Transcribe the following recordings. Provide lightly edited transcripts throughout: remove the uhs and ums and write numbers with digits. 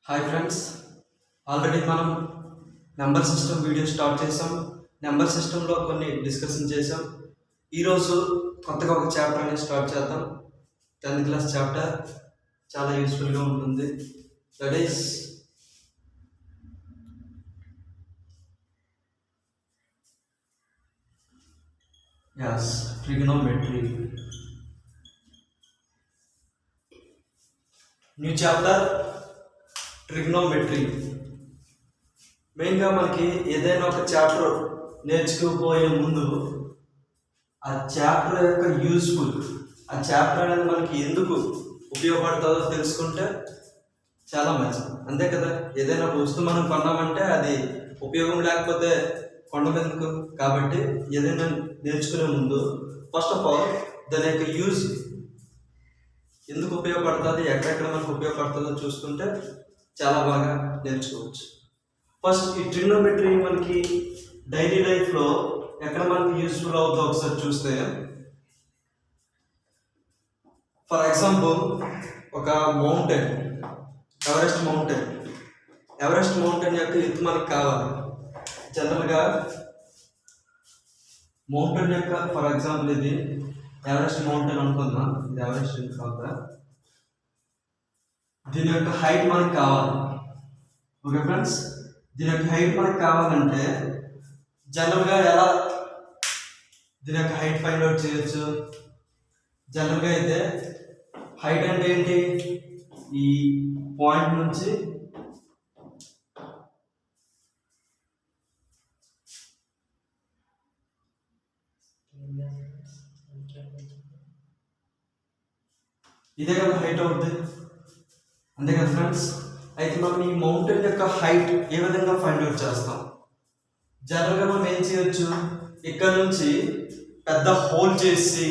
Hi friends, already మనం number system video start చేసాం. Number సిస్టంలో కొన్ని డిస్కషన్ చేసాం. ఈరోజు కొత్తగా ఒక చాప్టర్ అనేది స్టార్ట్ చేద్దాం. 10th క్లాస్ చాప్టర్ చాలా యూస్ఫుల్గా ఉంటుంది. That is trigonometry. New chapter trigonometry. మెయిన్గా మనకి ఏదైనా ఒక చాప్టర్ నేర్చుకోపోయే ముందు ఆ చాప్టర్ యొక్క యూస్ఫుల్, ఆ చాప్టర్ అనేది మనకి ఎందుకు ఉపయోగపడుతుందో తెలుసుకుంటే చాలా మంచిది, అంతే కదా. ఏదైనా వస్తువు మనం కొన్నామంటే అది ఉపయోగం లేకపోతే కొనమెందుకు. కాబట్టి ఏదైనా నేర్చుకునే ముందు ఫస్ట్ ఆఫ్ ఆల్ దాని యొక్క యూజ్ ఎందుకు ఉపయోగపడుతుంది, ఎక్కడెక్కడ మనకు ఉపయోగపడుతుందో చూసుకుంటే చాలా బాగా నేర్చుకోవచ్చు. ఫస్ట్ ఈ ట్రిగ్నోమెట్రీ మనకి డైలీ లైఫ్లో ఎక్కడ మనకి యూస్ఫుల్ అవుతుందో ఒకసారి చూస్తే, ఫర్ ఎగ్జాంపుల్ ఒక మౌంటైన్, ఎవరెస్ట్ మౌంటైన్ యొక్క ఎత్తు మనకు కావాలి. జనరల్గా మౌంటైన్ యొక్క, ఫర్ ఎగ్జాంపుల్ ఇది ఎవరెస్ట్ మౌంటైన్ అనుకుందాం, ఇది ఎవరెస్ట్ కాదా, దీని యొక్క హైట్ మనకు కావాలి. ఓకే ఫ్రెండ్స్, దీని యొక్క హైట్ మనకు కావాలంటే జనరల్గా ఎలా దీని యొక్క హైట్ ఫైండ్ అవుట్ చేయొచ్చు. జనరల్గా అయితే హైట్ అంటే ఏంటి, ఈ పాయింట్ నుంచి ఇదే కదా హైట్ అవుతుంది, అంతే కదా ఫ్రెండ్స్. అయితే మనం ఈ మౌంటైన్ యొక్క హైట్ ఏ విధంగా ఫైండ్ అవుట్ చేస్తాం? జనరల్గా మనం ఏం చేయొచ్చు, ఇక్కడ నుంచి పెద్ద హోల్ చేసి,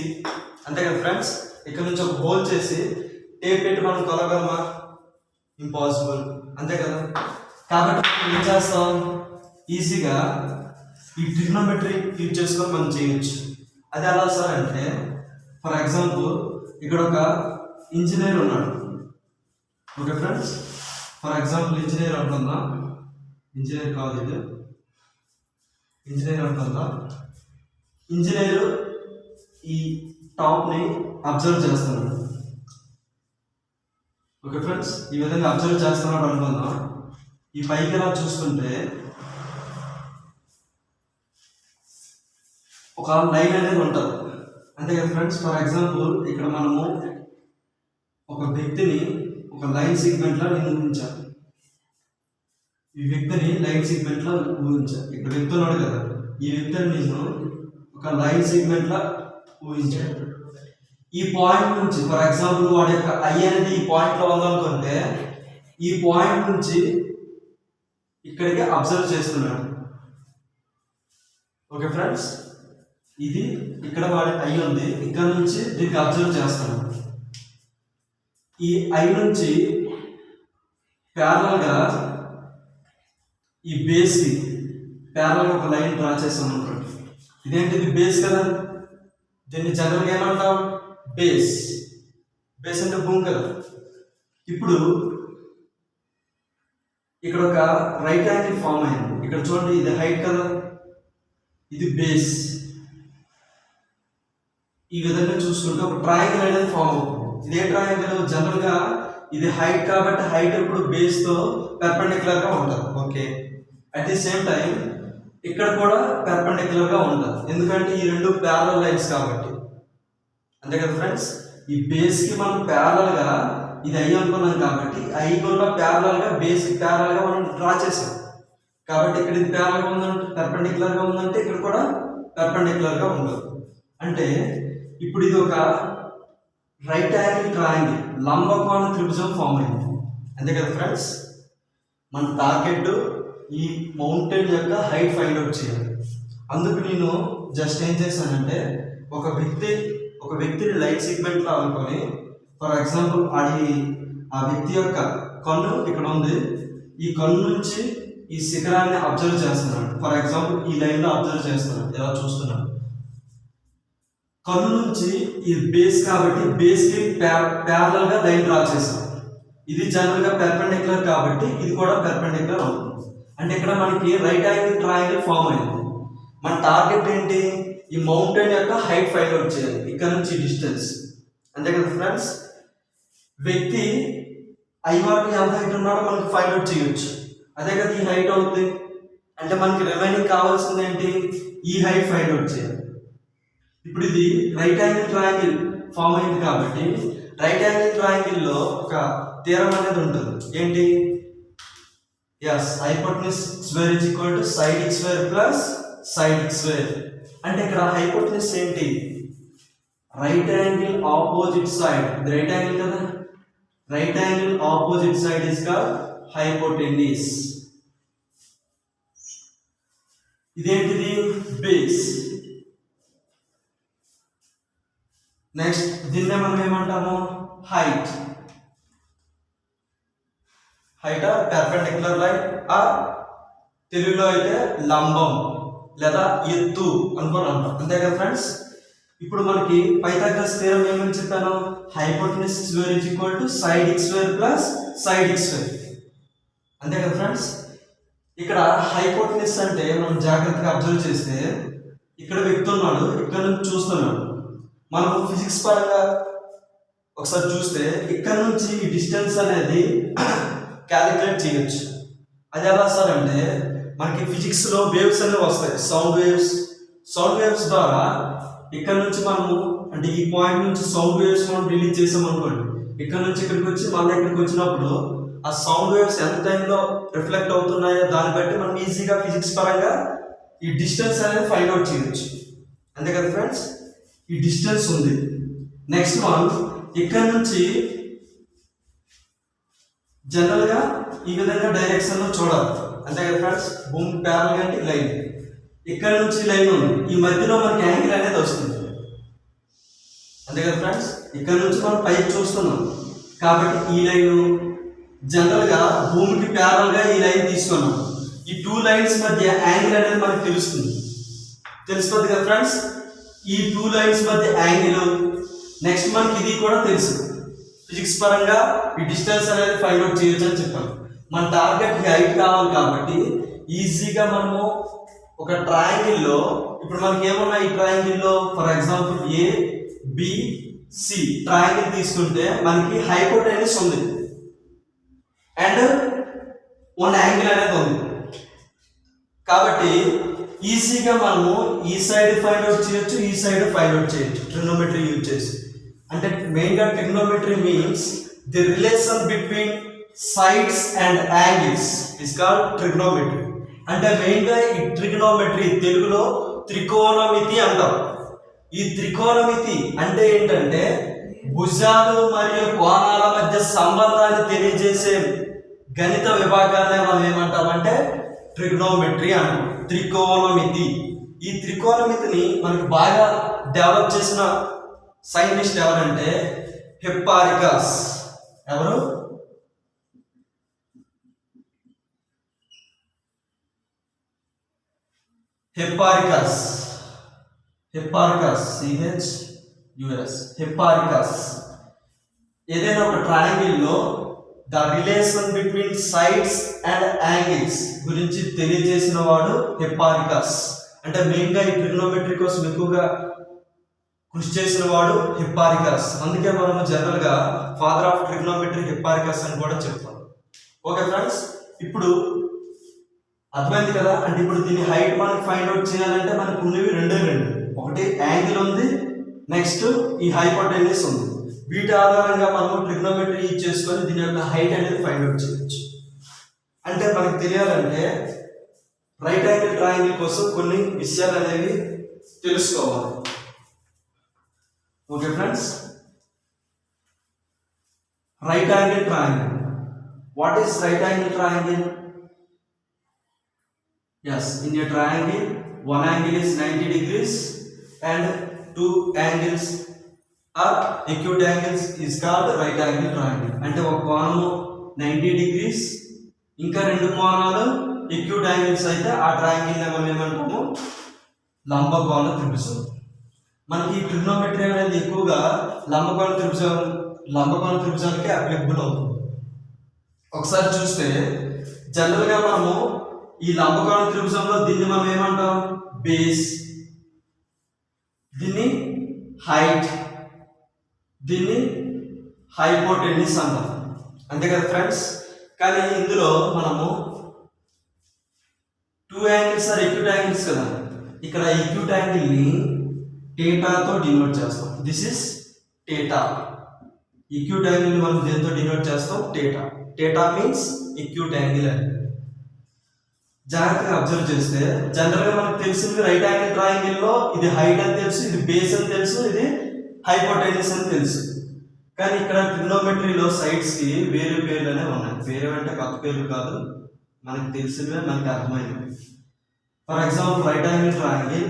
అంతే కదా ఫ్రెండ్స్, ఇక్కడ నుంచి ఒక హోల్ చేసి టేప్ పెట్టి మనం కొలగలమా? ఇంపాసిబుల్, అంతే కదా. కాబట్టి ఏం చేస్తాం, ఈజీగా ఈ ట్రిగ్నోమెట్రీ యూజ్ చేసుకొని మనం చేయొచ్చు. అది ఎలా సార్ అంటే, ఫర్ ఎగ్జాంపుల్ ఇక్కడ ఒక ఇంజనీర్ ఉన్నాడు. Okay friends, for example engineer అనుకుందా, ఇంజనీర్ కాదు ఇది, ఇంజనీర్ అనుకుందా. ఇంజనీర్ ఈ టాప్ని అబ్జర్వ్ చేస్తున్నాడు. ఓకే ఫ్రెండ్స్, ఈ విధంగా అబ్జర్వ్ చేస్తున్నాడు అనుకుందాం. ఈ పైకి ఎలా చూసుకుంటే ఒక లైన్ అనేది ఉంటుంది, అంతే కదా ఫ్రెండ్స్. ఫర్ ఎగ్జాంపుల్ ఇక్కడ మనము ఒక వ్యక్తిని ఒక లైన్ సెగ్మెంట్లో నేను ఊహించాను. ఈ వ్యక్తిని లైన్ సెగ్మెంట్లో ఊహించాను. ఇక్కడ వ్యక్తి ఉన్నాడు కదా, ఈ వ్యక్తిని నేను ఒక లైన్ సెగ్మెంట్లో ఊహించాను. ఈ పాయింట్ నుంచి, ఫర్ ఎగ్జాంపుల్ వాడి యొక్క ఐ అనేది ఈ పాయింట్లో ఉందనుకుంటే, ఈ పాయింట్ నుంచి ఇక్కడికి అబ్జర్వ్ చేస్తున్నాడు. ఓకే ఫ్రెండ్స్, ఇది ఇక్కడ వాడి ఐ ఉంది, ఇక్కడ నుంచి దీనికి అబ్జర్వ్ చేస్తాను. ఈ ఐ నుంచి ప్యారలల్గా ఈ బేస్కి ప్యారలల్గా ఒక లైన్ డ్రా చేస్తాం అనుకోండి. ఇదేంటిది బేస్ కదా, దీన్ని జనరల్గా ఏమంటాం, బేస్. బేస్ అంటే భూమి కదా. ఇప్పుడు ఇక్కడ ఒక రైట్ యాంగిల్ ఫామ్ అయింది. ఇక్కడ చూడండి, ఇది హైట్ కదా, ఇది బేస్. ఈ విధంగా చూసుకుంటే ఒక ట్రయాంగిల్ అనేది ఫామ్ అవుతుంది. ఇదే ట్రయాంగిల్ జనరల్గా ఇది హైట్ కాబట్టి హైట్ ఇప్పుడు బేస్తో పెర్పెండిక్యులర్గా ఉంటుంది. Okay, at the same time ఇక్కడ కూడా పెర్పెండిక్యులర్గా ఉంటుంది, ఎందుకంటే ఈ రెండు ప్యారలల్ లైన్స్ కాబట్టి, అంతే కదా ఫ్రెండ్స్. ఈ బేస్కి మనం ప్యారలల్గా ఇది ఐ అనుకున్నాం కాబట్టి ఐ కూడా ప్యారలల్గా బేస్కి ప్యారలల్గా మనం డ్రా చేసాం. కాబట్టి ఇక్కడ ఇది ప్యారలల్గా ఉందంటే, పెర్పెండిక్యులర్గా ఉందంటే ఇక్కడ కూడా పెర్పెండిక్యులర్గా ఉండదు. అంటే ఇప్పుడు ఇది ఒక రైట్ యాంగిల్ ట్రయాంగిల్, లంబకోణ త్రిభుజం ఫామ్ అయింది, అంతే కదా ఫ్రెండ్స్. మన టార్గెట్ ఈ మౌంటైన్ యొక్క హైట్ ఫైండ్ అవుట్ చేయాలి. అందుకు నేను జస్ట్ ఏం చేశానంటే, ఒక వ్యక్తిని లైట్ సెగ్మెంట్లో అనుకొని, ఫర్ ఎగ్జాంపుల్ ఆ వ్యక్తి యొక్క కన్ను ఇక్కడ ఉంది, ఈ కన్ను నుంచి ఈ శిఖరాన్ని అబ్జర్వ్ చేస్తున్నాడు. ఫర్ ఎగ్జాంపుల్ ఈ లైన్లో అబ్జర్వ్ చేస్తున్నాడు, ఎలా చూస్తున్నాడు. కన్ను నుంచి ఈ బేస్ కాబట్టి బేస్కి ప్యారలల్గా లైన్ డ్రా చేసాం. ఇది జనరల్గా పెర్పెండిక్యులర్ కాబట్టి ఇది కూడా పెర్పెండిక్యులర్ అవుతుంది. అంటే ఇక్కడ మనకి రైట్ యాంగిల్ ట్రయాంగిల్ ఫామ్ అయింది. మన టార్గెట్ ఏంటి? ఈ మౌంటైన్ యొక్క హైట్ ఫైండ్ అవుట్ చేయాలి, ఇక్కడ నుంచి డిస్టెన్స్. అంతే కదా ఫ్రెండ్స్? వ్యక్తి ఐవార్కి ఎంత హైట్ ఉన్నాడో మనకి ఫైండ్ అవుట్ చేయొచ్చు. అదే కదా ఈ హైట్ అవుతుంది. అంటే మనకి రిమైనింగ్ కావాల్సింది ఏంటి? ఈ హైట్ ఫైండ్ అవుట్ చేయాలి. ఇప్పుడు ఇది రైట్ యాంగిల్ ట్రయాంగిల్ ఫామ్ అయింది కాబట్టి రైట్ యాంగిల్ ట్రయాంగిల్ లో ఒక థీరం అనేది ఉంటుంది. ఏంటి? Yes, hypotenuse square is equal to side X square plus side X square. అంటే ఇక్కడ హైపోటెన్యూస్ ఏంటి? Right angle opposite side. ఇది రైట్ యాంగిల్ కదా, right angle opposite side is called hypotenuse. ఇదేంటిది? బేస్. నెక్స్ట్ దీన్నే మనం ఏమంటాము? Height. Height or perpendicular line or తెలుగులో అయితే లంబం లేదా ఎత్తు అనుకోని అంటాం. అంతే కదా ఫ్రెండ్స్? ఇప్పుడు మనకి పైథాగరస్ థీరం ఏమని చెప్పాను? Hypotenuse square is equal to side X square plus side X square. అంతే కదా ఫ్రెండ్స్? ఇక్కడ హైపోటెన్యూస్ అంటే మనం జాగ్రత్తగా అబ్జర్వ్ చేస్తే ఇక్కడ వ్యక్తి ఉన్నాడు, ఇక్కడ నుంచి చూస్తున్నాడు. మనం ఫిజిక్స్ పరంగా ఒకసారి చూస్తే ఇక్కడ నుంచి ఈ డిస్టెన్స్ అనేది క్యాలిక్యులేట్ చేయొచ్చు. అది ఎలా సార్ అంటే మనకి ఫిజిక్స్ లో వేవ్స్ అనేవి వస్తాయి, సౌండ్ వేవ్స్. సౌండ్ వేవ్స్ ద్వారా ఇక్కడ నుంచి మనము అంటే ఈ పాయింట్ నుంచి సౌండ్ వేవ్స్ మనం రిలీజ్ చేసాం అనుకోండి, ఇక్కడ నుంచి ఇక్కడికి వచ్చి మళ్ళీ ఇక్కడికి వచ్చినప్పుడు ఆ సౌండ్ వేవ్స్ ఎంత టైంలో రిఫ్లెక్ట్ అవుతున్నాయో దాన్ని బట్టి మనం ఈజీగా ఫిజిక్స్ పరంగా ఈ డిస్టెన్స్ అనేది ఫైండ్ అవుట్ చేయొచ్చు. అంతే కదా ఫ్రెండ్స్? ఈ డిస్టెన్స్ ఉంది. నెక్స్ట్ వన్, ఇక్కడ నుంచి జనరల్ గా ఈ విధంగా డైరెక్షన్ లో చూడాలి. అంతే కదా ఫ్రెండ్స్? భూమి ప్యారల్ అంటే లైన్, ఇక్కడ నుంచి లైన్ ఉంది, ఈ మధ్యలో మనకి యాంగిల్ అనేది వస్తుంది. అంతే కదా ఫ్రెండ్స్? ఇక్కడ నుంచి మనం పైకి చూస్తున్నాం కాబట్టి ఈ లైన్ జనరల్ గా భూమికి ప్యారల్ గా ఈ లైన్ తీసుకున్నాం. ఈ టూ లైన్స్ మధ్య యాంగిల్ అనేది మనకు తెలుస్తుంది కదా ఫ్రెండ్స్? ఈ టూ లైన్స్ మధ్య యాంగిల్. నెక్స్ట్ మనకి ఇది కూడా తెలుసు, ఫిజిక్స్ పరంగా ఈ డిస్టెన్స్ అనేది ఫైండ్ అవుట్ చేయొచ్చు అని చెప్పాం. మన టార్గెట్ హైట్ కావాలి కాబట్టి ఈజీగా మనము ఒక ట్రయాంగిల్ లో ఇప్పుడు మనకి ఏమన్నా ఈ ట్రయాంగిల్ లో for example A B C triangle తీసుకుంటే మనకి హైపోటెన్యూస్ ఉంది అండ్ వన్ యాంగిల్ అనేది ఉంది. కాబట్టి ఈజీగా మనము ఈ సైడ్ ఫైండ్ అవుట్ చేయొచ్చు, ఈ సైడ్ ఫైండ్ అవుట్ చేయొచ్చు ట్రిగ్నోమెట్రీ యూజ్ చేసి. అంటే మెయిన్గా trigonometry means the relation between sides and angles is called trigonometry. అంటే మెయిన్గా ఈ ట్రిగ్నోమెట్రీ తెలుగులో త్రికోణమితి అంటాం. ఈ త్రికోణమితి అంటే ఏంటంటే భుజాలు మరియు కోణాల మధ్య సంబంధాన్ని తెలియజేసే గణిత విభాగాన్ని మనం ఏమంటామంటే ట్రిగ్నోమెట్రీ అంటాం. త్రికోణమితి. ఈ త్రికోణమితిని మనకి బాగా డెవలప్ చేసిన సైంటిస్ట్ ఎవరంటే హిప్పారికస్. ఎవరు? హిప్పారికస్. CHUS. హిప్పారికస్. ఏదైనా ఒక ట్రయాంగిల్ లో the relation between sides and angles గురించి తెలియజేసిన వాడు హిప్పారికస్. అంటే మెయిన్ గా ఈ ట్రిగ్నోమెట్రీ కోసం ఎక్కువగా కృషి చేసిన వాడు హిప్పారికస్. అందుకే మనము జనరల్ గా ఫాదర్ ఆఫ్ ట్రిగ్నోమెట్రీ హిప్పారికస్ అని కూడా చెప్తాం. ఓకే ఫ్రెండ్స్, ఇప్పుడు అర్థమైంది కదా? అంటే ఇప్పుడు దీని హైట్ మనకి ఫైండ్ అవుట్ చేయాలంటే మనకు ఉన్నవి రెండే రెండు. ఒకటి యాంగిల్ ఉంది, నెక్స్ట్ ఈ హైపోటెన్యూస్ ఉంది. వీటి ఆధారంగా మనము ట్రిగ్నోమెట్రీ యూజ్ చేసుకొని దీని యొక్క హైట్ అనేది ఫైండ్ అవుట్ చేయొచ్చు. అంటే మనకు తెలియాలంటే రైట్ యాంగిల్ ట్రయాంగిల్ కోసం కొన్ని విషయాలు అనేవి తెలుసుకోవాలి. Okay friends, right angle triangle. What is right angle triangle? Yes, in a triangle, one angle is 90 degrees and two angles are acute angles is called right angle triangle. అంటే ఒక కోణము 90 degrees ఇంకా రెండు కోణాలు acute angles అయితే ఆ triangle మనం ఏమంటాము? లంబకోణ త్రిభుజం. మనకి ట్రిగ్నోమెట్రీ అనేది ఎక్కువగా లంబకోణ త్రిభుజానికి అప్లికబుల్ అవుతుంది. ఒకసారి చూస్తే జనరల్ గా మనము ఈ లంబకోణ త్రిభుజంలో దీన్ని మనం ఏమంటాం, బేస్, దీన్ని హైట్, దీన్ని హైపోటెన్యూస్ అంటాం, అంతే కదా ఫ్రెండ్స్. కానీ ఇందులో మనము 2 యాంగిల్స్ ఆర్ ఎక్యూట్ యాంగిల్స్ కదా, ఇక్కడ ఎక్యూట్ యాంగిల్ ని థీటాతో డినోట్ చేస్తాం. This is theta. Acute angle ని మనం దేంతో డినోట్ చేస్తాం, theta. Theta means acute angle అని. జాగ్రత్తగా అబ్జర్వ్ చేస్తే జనరల్ గా మనకు తెలిసింది రైట్ యాంగిల్ ట్రయాంగిల్ లో ఇది హైట్ అని తెలుసు, ఇది బేస్ అని తెలుసు, ఇది హైపోటెన్యూస్ అని తెలుసు. కానీ ఇక్కడ ట్రిగ్నోమెట్రీలో సైడ్స్ కి వేరే పేర్లనే ఉన్నాయి. వేరే అంటే కొత్త పేర్లు కాదు, మనకు తెలిసినవే, మనకి అర్థమైనవి. For example right angle triangle,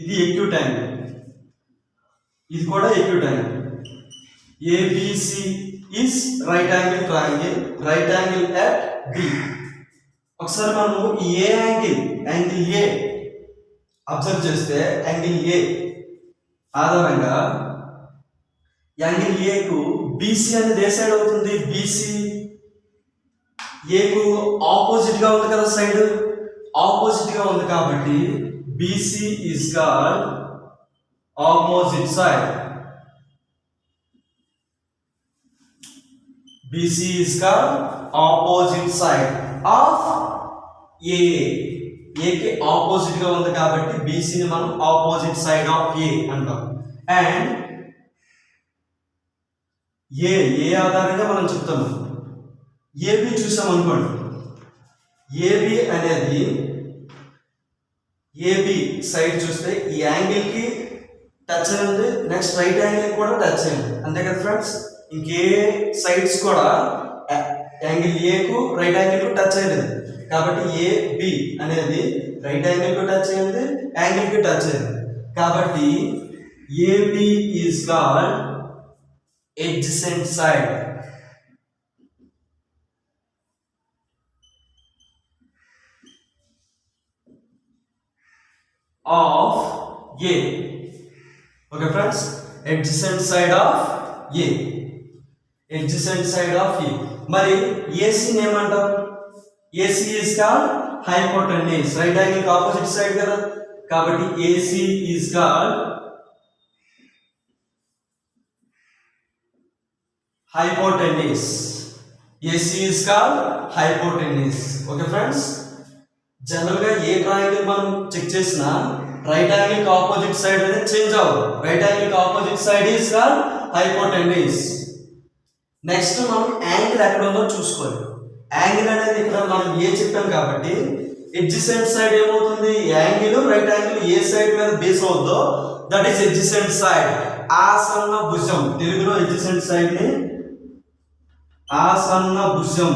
ఇది ఎక్యూట్ యాంగిల్, ఇది కూడా acute angle. A B C is right angle triangle, right angle at B. ఒకసారి మనము ఈ ఏ యాంగిల్ ఏ అబ్జర్వ్ చేస్తే యాంగిల్ ఏ ఆధారంగా యాంగిల్ ఏకు బీసీ అనేది ఏ సైడ్ అవుతుంది, బీసీ ఏకు ఆపోజిట్ గా ఉంది కదా, సైడ్ ఆపోజిట్ గా ఉంది కాబట్టి B C is called opposite side. BC is called opposite side of A. A కి ఆపోజిట్ గా ఉంది కాబట్టి BC ని మనం ఆపోజిట్ సైడ్ ఆఫ్ A అంటాం. అండ్ ఏ ఆధారంగా మనం చెప్తున్నాం. AB చూసాం అనుకోండి, AB అనేది AB సైడ్ చూస్తే ఈ యాంగిల్ కి టచ్ అయింది, నెక్స్ట్ రైట్ యాంగిల్ కూడా టచ్ అయింది, అంతే కదా ఫ్రెండ్స్. ఇంకే సైడ్స్ కూడా యాంగిల్ ఏకు రైట్ యాంగిల్ కు టచ్ అయ్యింది కాబట్టి ఏబి అనేది రైట్ యాంగిల్ కు టచ్ అయింది, యాంగిల్ కి టచ్ అయింది కాబట్టి A B is called adjacent side of A. Okay friends, adjacent side of A, adjacent side of A. మరి AC ని ఏమంటాం, AC is called hypotenuse, right angle కి ఆపోజిట్ సైడ్ కదా కాబట్టి AC is called hypotenuse. AC is called hypotenuse. Okay friends, general గా a triangle మనం check చేసినా right angle కి ఆపోజిట్ సైడ్ అనేది చేంజ్ అవ్వదు, రైట్ యాంగిల్ కి opposite side is called hypotenuse. Next మనం యాంగిల్ ఎక్కడ ఉందో చూసుకోవాలి. యాంగిల్ అనేది ఇక్కడ మనం ఏ చెప్పాం కాబట్టి ఎడ్జసెంట్ సైడ్ ఏమవుతుంది, angle right angle A side మీద బేస్ అవుతుందో దట్ ఈస్ ఎడ్జసెంట్ సైడ్. ఆసన్న భుజం, తెలుగులో ఎడ్జసెంట్ సైడ్ ని ఆసన్న భుజం.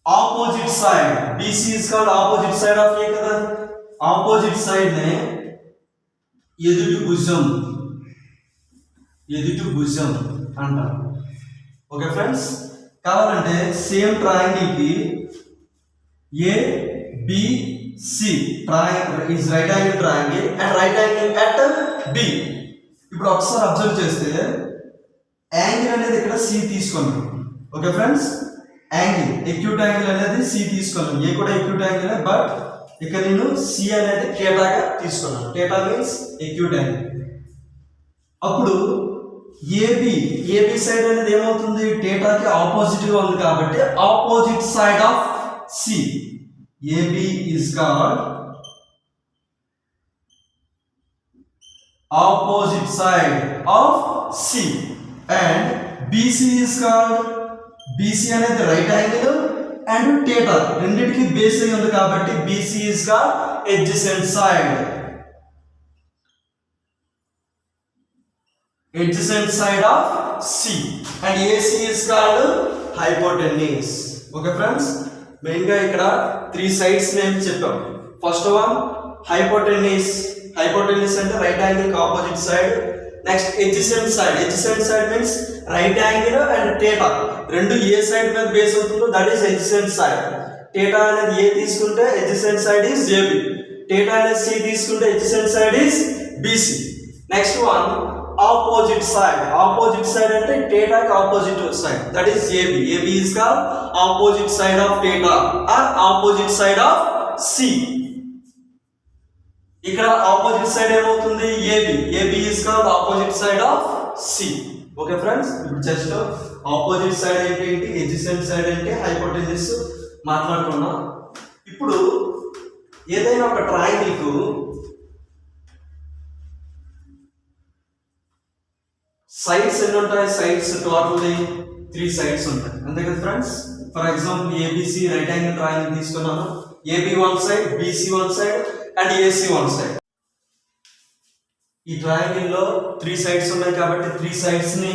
Opposite side BC is called opposite side of A కదా, ఆపోజిట్ సైడ్ నే ఎదుటి భుజం, ఎదుటి భుజం అంటారు. ఓకే ఫ్రెండ్స్, కావాలంటే సేమ్ ట్రయాంగిల్ కి ABC is right angle triangle and right angle at B. ఇప్పుడు ఒకసారి అబ్జర్వ్ చేస్తే యాంగిల్ అనేది ఇక్కడ C తీసుకున్నాం. Okay friends, angle acute angle అనేది C తీసుకున్నాం, ఏ కూడా ఎక్యూట్ యాంగిల్, బట్ ఇక్కడ నేను C అనేది థీటాగా తీసుకున్నాను. Theta means acute angle. అప్పుడు AB సైడ్ అనేది ఏమవుతుంది, థీటాకి ఆపోజిట్ గా ఉంది కాబట్టి opposite side of C, AB is called opposite side of C and BC is called, BC అనేది రైట్ యాంగిల్ అండ్ థీటా రెండిటికి బేస్ అయి ఉంది కాబట్టి BC is called adjacent side, adjacent side of C and AC is called hypotenuse. Okay friends, main గా ఇక్కడ 3 sides name చెప్పాం. First one hypotenuse, hypotenuse అంటే right angle కి opposite side. Next adjacent side, adjacent side means right angle and theta రెండు ఏ side మీద base అవుతుందో that is adjacent side. Theta అనేది ఏ తీసుకుంటే adjacent side is AB, theta అనేది C తీసుకుంటే adjacent side is BC. Next one opposite side. Opposite side అంటే theta కి opposite side. That is AB. AB is called opposite side of theta or opposite side of C. ఇక్కడ opposite side ఏమవుతుంది? AB. AB is called opposite side of C. Okay friends, ఇప్పుడు just opposite side ఏంటి, adjacent side అంటే hypotenuse మాట్లాడుకున్నాం. ఇప్పుడు ఏదైనా ఒక triangle కు సైడ్స్ ఎన్ని ఉంటాయి? సైడ్స్ టోటల్లీ 3 సైడ్స్ ఉంటాయి, అంతే కదా friends. For example A B C right angle triangle తీసుకున్నాను. A B one side, B C one side and A C one side. ఈ ట్రయాంగిల్ లో 3 సైడ్స్ ఉన్నాయి కాబట్టి 3 సైడ్స్ ని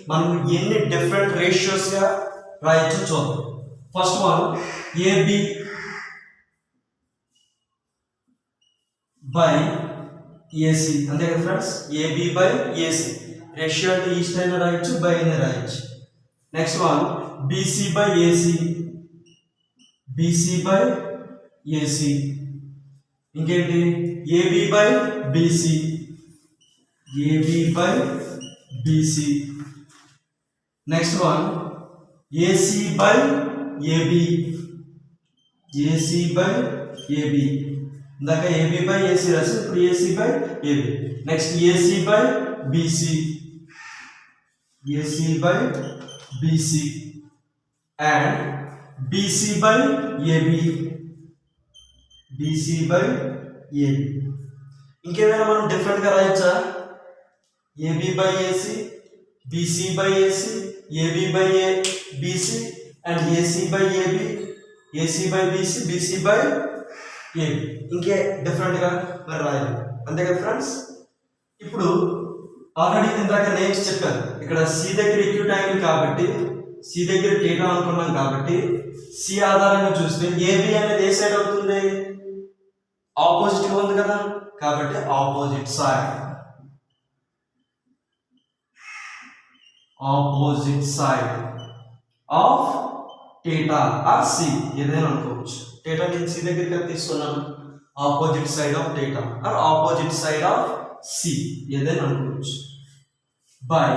మనం ఎన్ని డిఫరెంట్ రేషియోస్ గా రాయొచ్చు చూద్దాం. First one A B by A C, అంతే కదా friends. A B by A C ratio అంటే ఈస్ట్ అయినా రాయొచ్చు, బై అయినా రాయొచ్చు. Next one BC by AC, B C by A C. ఇంకేంటి? A B by B C, A B by B C. Next one A C by A B, A C by A B. ఇందాక ఏబి బై ఏసి రాసి ఇప్పుడు A C by A B. Next A C by B C, A C by B C and B C by A B, B C by A B. ఇంకేమైనా మనం different గా రాయొచ్చా? A B by AC, B C by A C, A B by B C and A C by A B, A C by B C, B C by A B. ఇంకే different గా మరి రాయాలి, అంతే కదా ఫ్రెండ్స్. ఇప్పుడు ఆల్రెడీ ఇందాక నేమ్స్ చెప్పాను. ఇక్కడ సి దగ్గర ఈక్విట్ యాంగిల్ కాబట్టి సి దగ్గర థీటా అనుకున్నాం కాబట్టి సి ఆధారంగా చూస్తే ఏబి అనేది ఏ సైడ్ అవుతుంది? ఆపోజిట్ గా ఉంది కదా, కాబట్టి opposite side, opposite side of theta or C ఏదైనా అనుకోవచ్చు. థీటా నేను సి దగ్గరికి తీసుకున్నాను, opposite side of theta or opposite side of C ఏదైనా అనుకోవచ్చు. By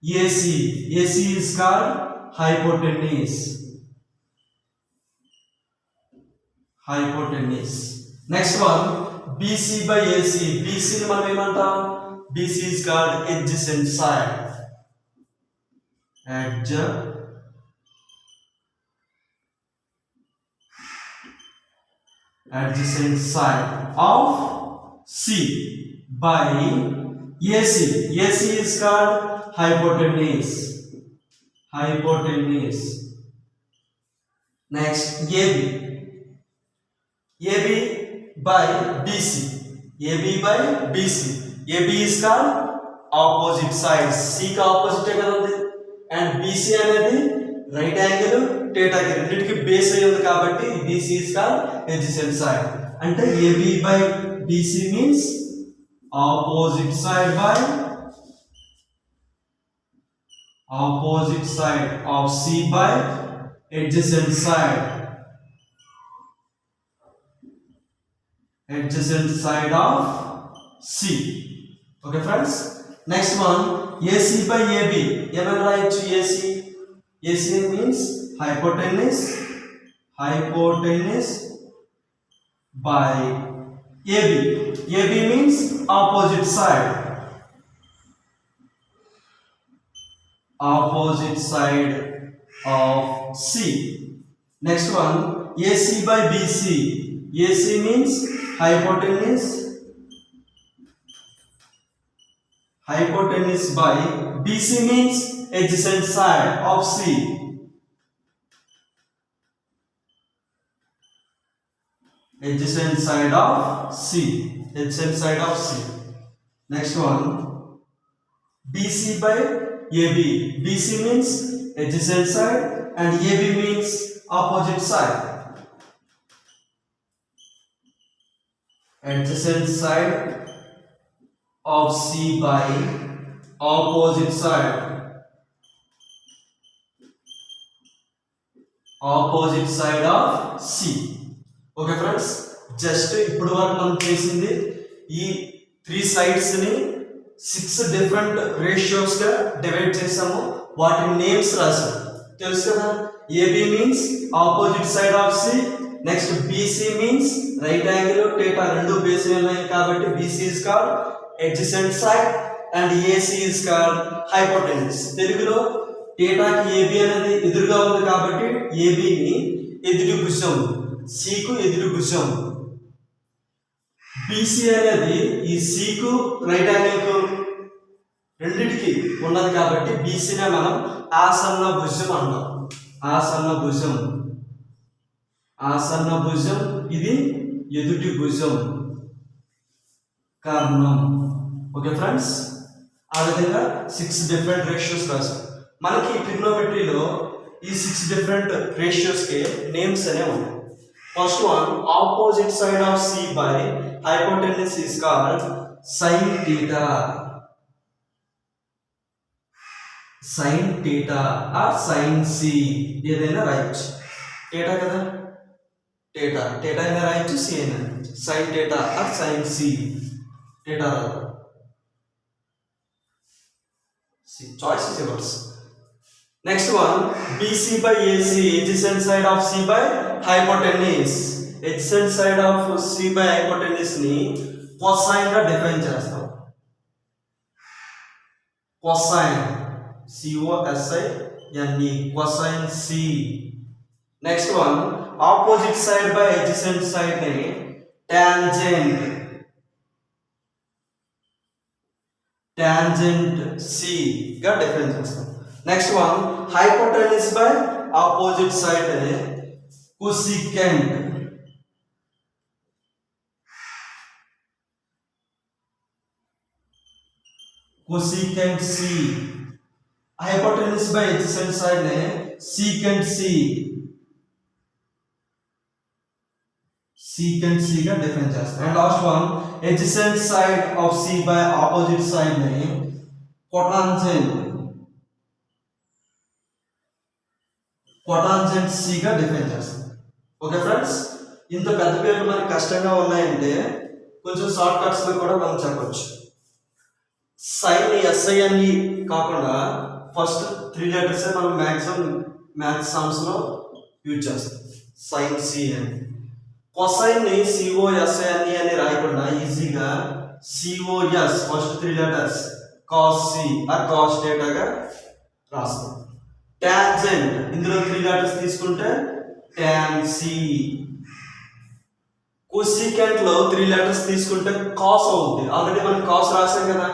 AC, AC is called hypotenuse, hypotenuse. Next one BC by AC, BC ని మనం ఏమంటాం? BC is called adjacent side, adjacent side of C by AC. AC is called hypotenuse, hypotenuse. Next AB, AB by BC, AB by BC. AB is called opposite sides, C का opposite है కదా and BC అనేది right angle థీటాకి రెండింటికి base అయి ఉంది కాబట్టి BC is called adjacent side. అంటే AB by BC means opposite side by opposite side of C by adjacent side, adjacent side of C. Okay friends, next one AC by AB. ఏమైనా రాయొచ్చు? AC, AC means hypotenuse, hypotenuse by AB. AB means opposite side, opposite side of C. Next one AC by BC. AC means hypotenuse, hypotenuse by BC means adjacent side of C, adjacent side of C, adjacent side of C. Next one BC by AB. BC means adjacent side and AB means opposite side, adjacent side of C by opposite side, opposite side of C. Okay friends, just ఇప్పుడు వరకు మనం చేసింది ఈ 3 sides ని 6 different ratios గా divide చేసాము, వాటి names రాసాము. తెలుసు కదా, AB means opposite side of C, next BC means right angle theta రెండు బేస్ ఉన్నాయి కాబట్టి BC is called adjacent side and AC is called hypotenuse. తెలుగులో థీటాకి ఏబి అనేది ఎదురుగా ఉంది కాబట్టి ఏబిని ఎదురు భుజం, సికు ఎదురు భుజం. బీసీ అనేది ఈ సికు రైట్ యాంగిల్కు రెండిటికి ఉన్నది కాబట్టి బీసీనే మనం ఆసన్న భుజం అంటాం. ఆసన్న భుజం, ఆసన్న భుజం, ఇది ఎదుటి భుజం, కర్ణం. ఓకే ఫ్రెండ్స్, ఆ విధంగా 6 డిఫరెంట్ రేషియోస్ రాసాం. మనకి ట్రిగ్నోమెట్రీలో ఈ 6 డిఫరెంట్ రేషియోస్ కి నేమ్స్ అనేవి ఉన్నాయి. First one, opposite side of C by hypotenuse is called sine theta. Sine theta or sine C ఏదైనా రాయొచ్చు. థీటా కదా, థీటా థీటా అయినా రాయొచ్చు, సి అయినా రాయొచ్చు. Sine theta or sine C, theta రాదు, choice is yours. Next one, BC by AC, adjacent side of C by hypotenuse. adjacent side of C by hypotenuse ని cosine గా define చేస్తాం. cosine, COSINE, cosine C. Next one, opposite side by adjacent side ని tangent, tangent C గా define చేస్తాం. Next one, hypotenuse by opposite side cosecant, cosecant C. Hypotenuse by adjacent side నే secant C, secant C గా define చేస్తాం. And last one, adjacent side of C by opposite side నే cotangent, cotangent C గా define చేస్తాం. Okay friends, ఇంత పెద్ద పేర్లు మనకి కష్టంగా ఉన్నాయంటే కొంచెం షార్ట్ కట్స్ లో కూడా మనం చెప్పొచ్చు. సైన్ SINE కాకుండా ఫస్ట్ 3 లెటర్స్ మనం మ్యాక్సిమం మ్యాథ్స్ సమ్స్ లో యూజ్ చేస్తాం. సైన్ సి అని. కొసైన్ ని COSINE అని రాయకుండా ఈజీగా COS first 3 letters cos C or cos θ గా రాస్తాం. టాంజెంట్ ఇందులో 3 లెటర్స్ తీసుకుంటే tan C. కొసికెంట్ లో 3 లెటర్స్ తీసుకుంటే cos అవుతుంది. ఆల్రెడీ మనం cos రాసాం కదా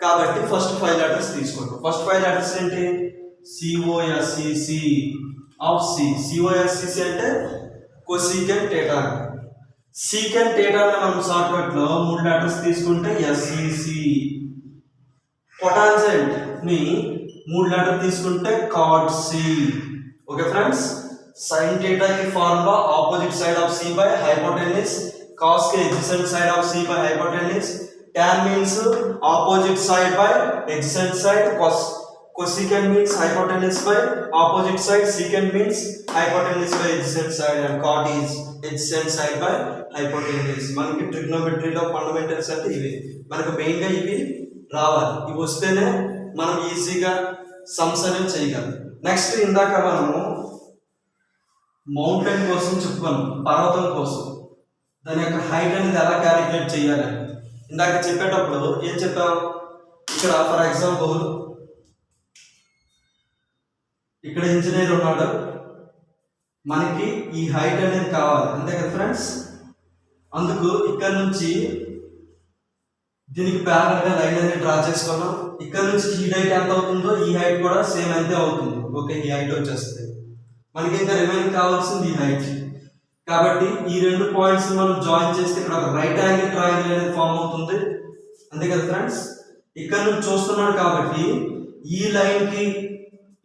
కాబట్టి ఫస్ట్ 5 లెటర్స్ తీసుకుంటాం. ఫస్ట్ 5 లెటర్స్ ఏంటి? COSCC of C. COSCC అంటే కొసికెంట్ θ. సీకెంట్ θ మనం షార్ట్ కట్ లో 3 లెటర్స్ తీసుకుంటే SCC. కొటాంజెంట్ ని 3 లెటర్ తీసుకుంటే cot C. Okay friends, sin θ की formula opposite side of C by hypotenuse, cos के adjacent side of C by hypotenuse, tan means opposite side by adjacent side, cosecant means hypotenuse by opposite side, secant means hypotenuse by adjacent side, and cot is adjacent side by hypotenuse. మనకి ట్రిగ్నోమెట్రీలో fundamentals అంటే ఇవి మనకు main గా ఇవి రావాలి. ఇవి వస్తేనే మనం ఈజీగా సమ్స్ అనేవి చేయగలం. నెక్స్ట్ ఇందాక మనము మౌంటైన్ కోసం చెప్పుకున్నాం, పర్వతం కోసం దాని యొక్క హైట్ అనేది ఎలా క్యాలిక్యులేట్ చేయాలి. ఇందాక చెప్పేటప్పుడు ఏం చెప్పాం, ఇక్కడ ఫర్ ఎగ్జాంపుల్ ఇక్కడ ఇంజనీర్ ఉన్నాడు, మనకి ఈ హైట్ అనేది కావాలి అంతే కదా ఫ్రెండ్స్. అందుకు ఇక్కడ నుంచి దీనికి ప్యారల్ గా లైన్ అనేది డ్రా చేసుకున్నాం. ఇక్కడ నుంచి ఈ హైట్ ఎంత అవుతుందో ఈ హైట్ కూడా సేమ్ అంతే అవుతుంది. ఓకే, ఈ హైట్ వచ్చేస్తుంది. మనకి ఇంకా రిమైనింగ్ కావాల్సింది ఈ హైట్. కాబట్టి ఈ 2 పాయింట్స్ మనం జాయిన్ చేస్తే ఇక్కడ ఒక రైట్ యాంగిల్ ట్రయాంగిల్ అనేది ఫామ్ అవుతుంది అంతే కదా ఫ్రెండ్స్. ఇక్కడ నుంచి చూస్తున్నాడు కాబట్టి ఈ లైన్ కి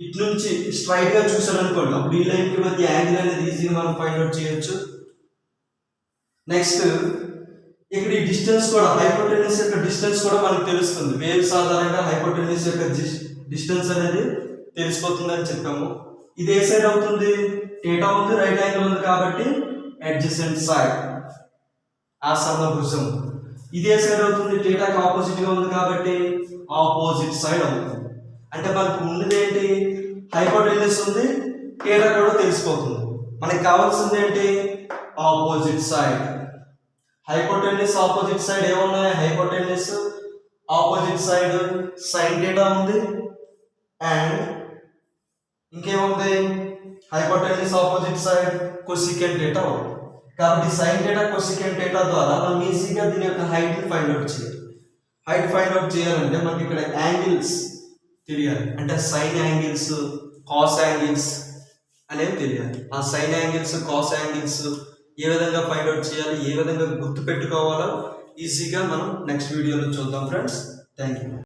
ఇటు నుంచి స్ట్రైట్ గా చూసాడు అనుకోండి, అప్పుడు ఈ లైన్ కి మధ్య యాంగిల్ అనేది ఈజీగా మనం ఫైండ్ అవుట్ చేయొచ్చు. నెక్స్ట్ ఇక్కడ ఈ డిస్టెన్స్ కూడా, హైపోటెన్యూస్ యొక్క డిస్టెన్స్ కూడా మనకు తెలుస్తుంది. వేవ్స్ ఆధారంగా హైపోటెన్యూస్ యొక్క డిస్టెన్స్ అనేది తెలిసిపోతుంది అని చెప్పాము. ఇది ఏ సైడ్ అవుతుంది? θ ఉంది, రైట్ యాంగిల్ ఉంది కాబట్టి అడ్జసెంట్ సైడ్, ఆసన్న భుజం. ఇది ఏ సైడ్ అవుతుంది? θ కి ఆపోజిట్ గా ఉంది కాబట్టి ఆపోజిట్ సైడ్ అవుతుంది. అంటే మనకు ఉన్నది ఏంటి, హైపోటెన్యూస్ ఉంది, theta కూడా తెలిసిపోతుంది. మనకి కావాల్సింది ఏంటి, opposite side. Hypotenuse opposite side ఏమున్నాయి, hypotenuse opposite side sine theta ఉంది, అండ్ ఇంకేముంది, hypotenuse opposite side cosecant theta ఉంది. కాబట్టి సైన్ theta కొసికెంట్ theta ద్వారా మనం ఈజీగా దీని యొక్క హైట్ ఫైండ్ అవుట్ చేయాలి. హైట్ ఫైండ్ అవుట్ చేయాలంటే మనకి ఇక్కడ యాంగిల్స్ తెలియాలి. అంటే సైన్ యాంగిల్స్, కాస్ యాంగిల్స్ అనేవి తెలియాలి. ఆ సైన్ యాంగిల్స్, కాస్ యాంగిల్స్ ఏ విధంగా ఫైండ్ అవుట్ చేయాలి, ఏ విధంగా గుర్తు పెట్టుకోవాలో ఈజీగా మనం నెక్స్ట్ వీడియోలో చూద్దాం ఫ్రెండ్స్. Thank you.